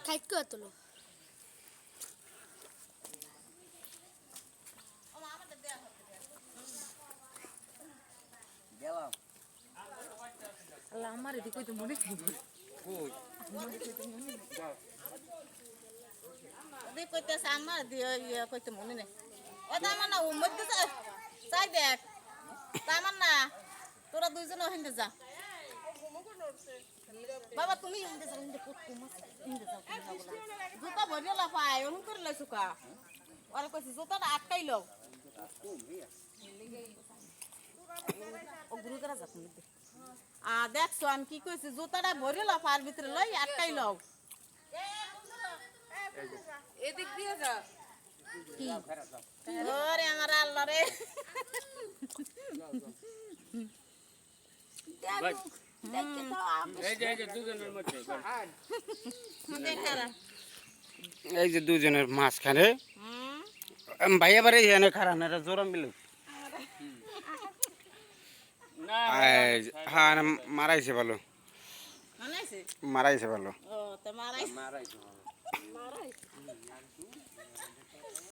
খাইতে তোলো আল্লাহ আমার এদিকে তো মনে থাকবে কইতেছে আমার দিয়ে ইয়ে কইতে মনে নেই ও তো আমার না ও মধ্যে চাই দেখ তা আমার না তোরা দুইজন হিন্দে যা বাবা তুমি হিন্দে যাও হিন্দে পুতু মাছ হিন্দে যাও জুতা ভরিয়ে লাফায় ওরকম করে লাইছো কা ওরা কইছে জুতাটা আটকাই লও ও গুরু করা যাক মধ্যে দেখছো আমি কি কইছি জুতাটা ভরিয়ে লাফার ভিতরে লই আটকাই লও এদিক দিয়ে যা কি ওরে আমার আল্লাহ রে এই যে দুজনের মাঝখানে ভাইয়া বাড়ি এনে খারাপ না এটা জোরাম বিলু হ্যাঁ মারাইছে ভালো মারাইছে ভালো ও তো মারাইছে